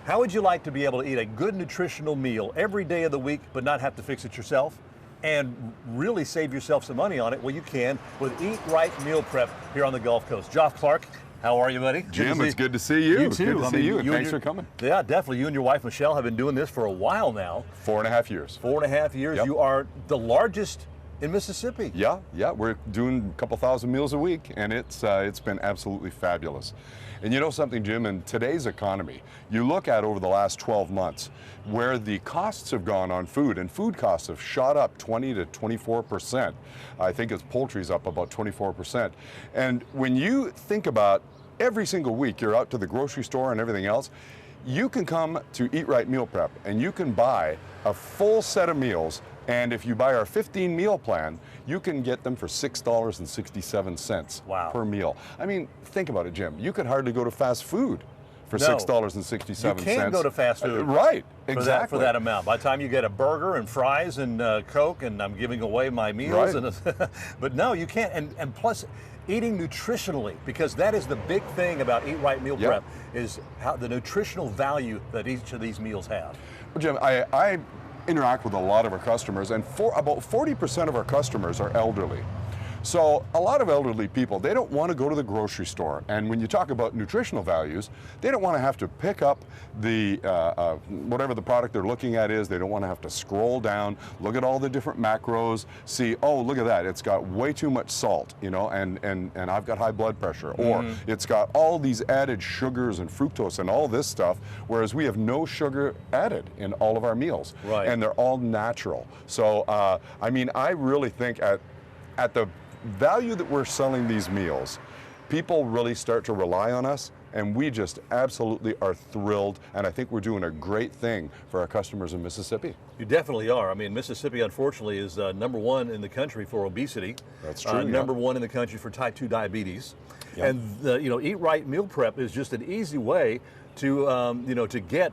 How would you like to be able to eat a good nutritional meal every day of the week, but not have to fix it yourself? And really save yourself some money on it? Well, you can with Eat Right Meal Prep here on the Gulf Coast. Joff Clark, how are you, buddy? Jim, it's good to see you. You too. Good to see you, and thanks for coming. Yeah, definitely. You and your wife, Michelle, have been doing this for a while now. 4.5 years. 4.5 years. Yep. You are the largest in Mississippi. Yeah, we're doing a couple thousand meals a week, and it's been absolutely fabulous. And you know something, Jim, in today's economy, you look at over the last 12 months where the costs have gone on food, and food costs have shot up 20 to 24%. I think it's poultry's up about 24%. And when you think about every single week you're out to the grocery store and everything else, you can come to Eat Right Meal Prep and you can buy a full set of meals. And if you buy our 15 meal plan, you can get them for $6.67 per meal. I mean, think about it, Jim. You could hardly go to fast food for $6.67. You can't go to fast food. Right, exactly. For that amount. By the time you get a burger and fries and Coke, and I'm giving away my meals. Right. But no, you can't. And plus, eating nutritionally, because that is the big thing about Eat Right Meal Prep, is how the nutritional value that each of these meals have. Well, Jim, I interact with a lot of our customers, and about 40% of our customers are elderly. So a lot of elderly people, they don't want to go to the grocery store. And when you talk about nutritional values, they don't want to have to pick up the whatever the product they're looking at is. They don't want to have to scroll down, look at all the different macros, see, oh, look at that, it's got way too much salt, you know, and I've got high blood pressure. Or it's got all these added sugars and fructose and all this stuff, whereas we have no sugar added in all of our meals. Right. And they're all natural. So, I mean, I really think at the value that we're selling these meals, people really start to rely on us, and we just absolutely are thrilled, and I think we're doing a great thing for our customers in Mississippi. You definitely are. I mean, Mississippi, unfortunately, is #1 in the country for obesity. That's true. #1 in the country for type 2 diabetes. Yep. And you know, Eat Right Meal Prep is just an easy way to you know, to get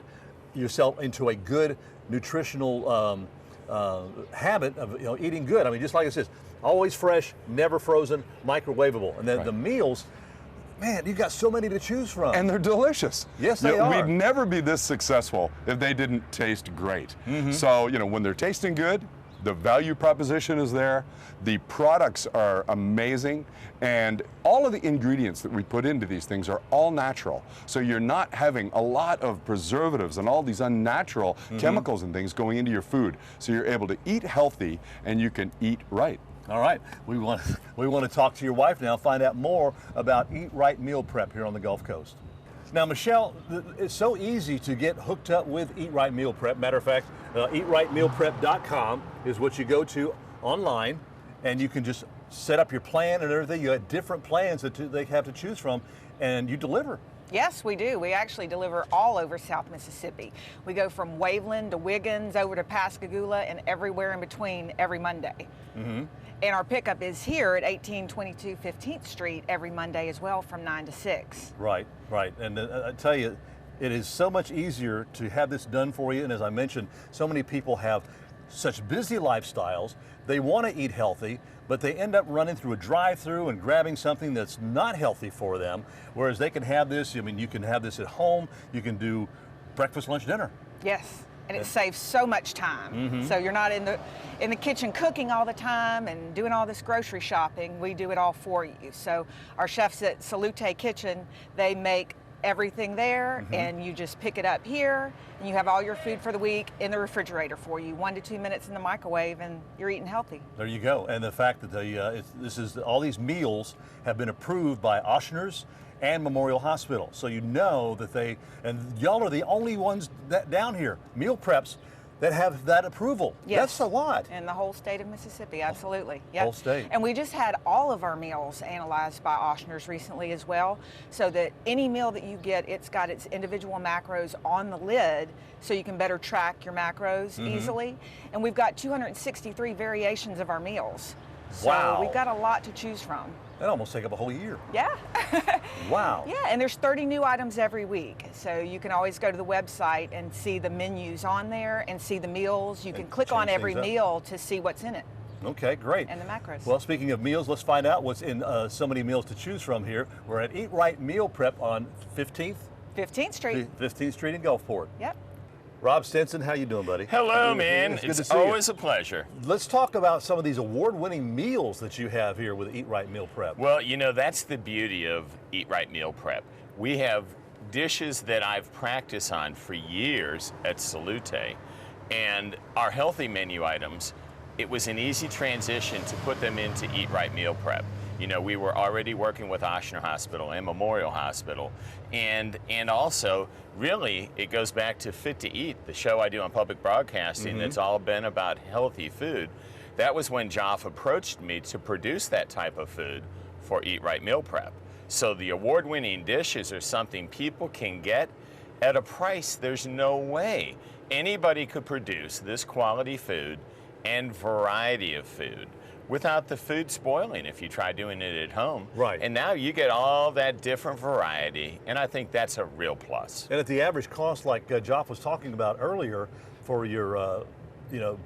yourself into a good nutritional habit of, you know, eating good. I mean, just like it says, always fresh, never frozen, microwavable. And then the meals, man, you've got so many to choose from. And they're delicious. Yes, they are. We'd never be this successful if they didn't taste great. So, you know, when they're tasting good, the value proposition is there, the products are amazing, and all of the ingredients that we put into these things are all natural. So you're not having a lot of preservatives and all these unnatural chemicals and things going into your food. So you're able to eat healthy and you can eat right. All right, we want to talk to your wife now, find out more about Eat Right Meal Prep here on the Gulf Coast. Now, Michelle, it's so easy to get hooked up with Eat Right Meal Prep. Matter of fact, eatrightmealprep.com is what you go to online, and you can just set up your plan and everything. You have different plans that they have to choose from, and you deliver. Yes, we do. We actually deliver all over South Mississippi. We go from Waveland to Wiggins, over to Pascagoula, and everywhere in between every Monday. And our pickup is here at 1822 15th Street every Monday as well, from 9 to 6. Right, right. And I tell you, it is so much easier to have this done for you. And as I mentioned, so many people have such busy lifestyles. They want to eat healthy, but they end up running through a drive-through and grabbing something that's not healthy for them. Whereas they can have this, I mean, you can have this at home. You can do breakfast, lunch, dinner. Yes. And it saves so much time. So you're not in the kitchen cooking all the time and doing all this grocery shopping. We do it all for you. So our chefs at Salute Kitchen, they make everything there, and you just pick it up here, and you have all your food for the week in the refrigerator for you. 1 to 2 minutes in the microwave, and you're eating healthy. There you go. And the fact that all these meals have been approved by Ochsner's and Memorial Hospital. So you know that and y'all are the only ones that down here, meal preps, that have that approval. Yes. That's a lot. In the whole state of Mississippi, absolutely. Yep. Whole state. And we just had all of our meals analyzed by Ochsner's recently as well, so that any meal that you get, it's got its individual macros on the lid, so you can better track your macros easily. And we've got 263 variations of our meals. So wow. we've got a lot to choose from. That almost take up a whole year. Yeah. Wow. Yeah, and there's 30 new items every week. So you can always go to the website and see the menus on there and see the meals. You can click on every meal to see what's in it. Okay, great. And the macros. Well, speaking of meals, let's find out what's in so many meals to choose from here. We're at Eat Right Meal Prep on 15th 15th Street. 15th Street in Gulfport. Yep. Rob Stinson, how you doing, buddy? Hello, man. It's good to It's see you. always a pleasure. Let's talk about some of these award-winning meals that you have here with Eat Right Meal Prep. Well, you know, that's the beauty of Eat Right Meal Prep. We have dishes that I've practiced on for years at Salute, and our healthy menu items, it was an easy transition to put them into Eat Right Meal Prep. You know, we were already working with Ochsner Hospital and Memorial Hospital, and also, really, it goes back to Fit to Eat, the show I do on public broadcasting that's all been about healthy food. That was when Joff approached me to produce that type of food for Eat Right Meal Prep. So the award-winning dishes are something people can get at a price there's no way anybody could produce this quality food and variety of food without the food spoiling if you try doing it at home. Right. And now you get all that different variety, and I think that's a real plus. And at the average cost, like Joff was talking about earlier, for your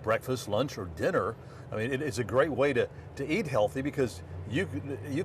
breakfast, lunch, or dinner, I mean, it's a great way to eat healthy, because you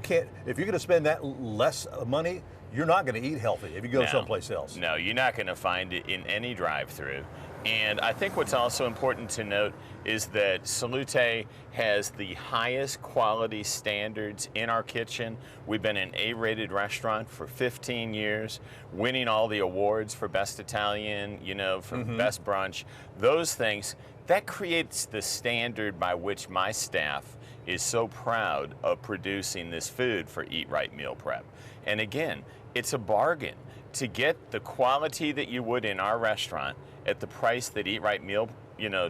can't, if you're going to spend that less money, you're not going to eat healthy if you go someplace else. No, you're not going to find it in any drive-through. And I think what's also important to note is that Salute has the highest quality standards in our kitchen. We've been an A-rated restaurant for 15 years, winning all the awards for Best Italian, you know, for Best Brunch. Those things, that creates the standard by which my staff is so proud of producing this food for Eat Right Meal Prep. And again, it's a bargain to get the quality that you would in our restaurant at the price that Eat Right Meal,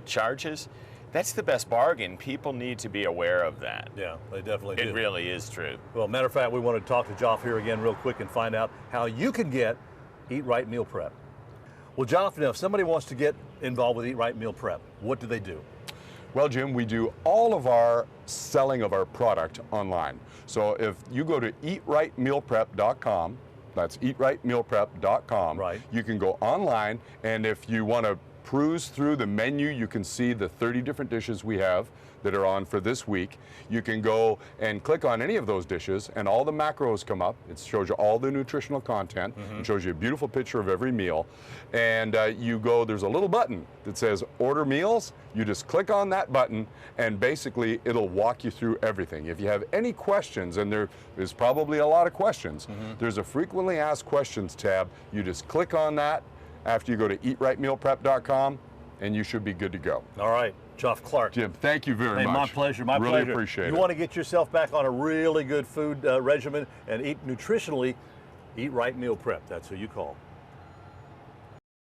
charges. That's the best bargain. People need to be aware of that. Yeah, they definitely do. It really is true. Well, matter of fact, we want to talk to Joff here again real quick and find out how you can get Eat Right Meal Prep. Well, Joff, now if somebody wants to get involved with Eat Right Meal Prep, what do they do? Well, Jim, we do all of our selling of our product online. So if you go to eatrightmealprep.com, that's eatrightmealprep.com. Right. You can go online, and if you want to peruse through the menu, you can see the 30 different dishes we have that are on for this week. You can go and click on any of those dishes, and all the macros come up. It shows you all the nutritional content. It shows you a beautiful picture of every meal. And you go, there's a little button that says Order Meals. You just click on that button, and basically it'll walk you through everything. If you have any questions, and there is probably a lot of questions, there's a frequently asked questions tab. You just click on that after you go to eatrightmealprep.com, and you should be good to go. All right, Joff Clark. Jim, thank you very Hey, much. my pleasure, my pleasure. Really appreciate it. You want to get yourself back on a really good food regimen and eat nutritionally, Eat Right Meal Prep. That's who you call.